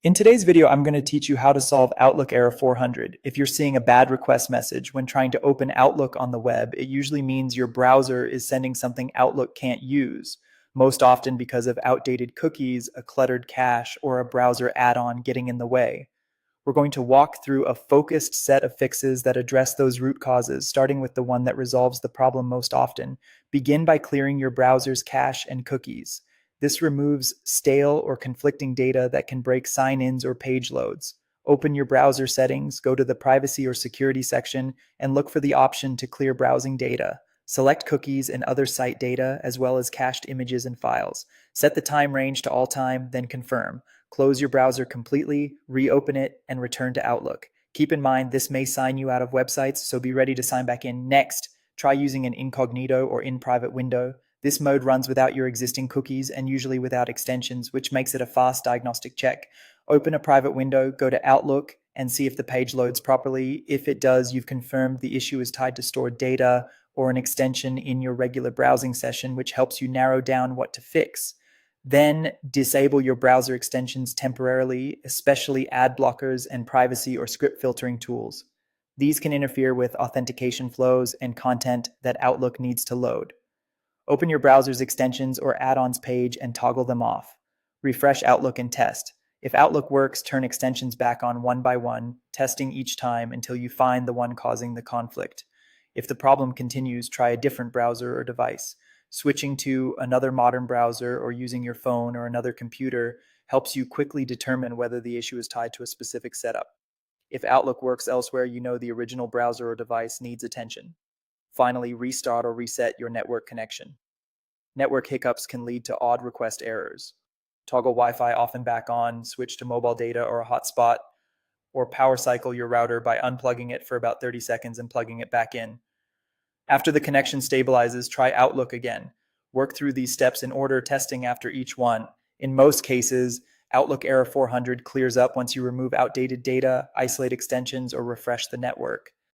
In today's video, I'm going to teach you how to solve Outlook error 400. If you're seeing a bad request message when trying to open Outlook on the web, it usually means your browser is sending something Outlook can't use, most often because of outdated cookies, a cluttered cache, or a browser add-on getting in the way. We're going to walk through a focused set of fixes that address those root causes, starting with the one that resolves the problem most often. Begin by clearing your browser's cache and cookies. This removes stale or conflicting data that can break sign-ins or page loads. Open your browser settings, go to the privacy or security section, and look for the option to clear browsing data. Select cookies and other site data, as well as cached images and files. Set the time range to all time, then confirm. Close your browser completely, reopen it, and return to Outlook. Keep in mind this may sign you out of websites, so be ready to sign back in. Next, try using an incognito or in private window. This mode runs without your existing cookies and usually without extensions, which makes it a fast diagnostic check. Open a private window, go to Outlook, and see if the page loads properly. If it does, you've confirmed the issue is tied to stored data or an extension in your regular browsing session, which helps you narrow down what to fix. Then disable your browser extensions temporarily, especially ad blockers and privacy or script filtering tools. These can interfere with authentication flows and content that Outlook needs to load. Open your browser's extensions or add-ons page and toggle them off. Refresh Outlook and test. If Outlook works, turn extensions back on one by one, testing each time until you find the one causing the conflict. If the problem continues, try a different browser or device. Switching to another modern browser or using your phone or another computer helps you quickly determine whether the issue is tied to a specific setup. If Outlook works elsewhere, you know the original browser or device needs attention. Finally, restart or reset your network connection. Network hiccups can lead to odd request errors. Toggle Wi-Fi off and back on, switch to mobile data or a hotspot, or power cycle your router by unplugging it for about 30 seconds and plugging it back in. After the connection stabilizes, try Outlook again. Work through these steps in order, testing after each one. In most cases, Outlook error 400 clears up once you remove outdated data, isolate extensions, or refresh the network.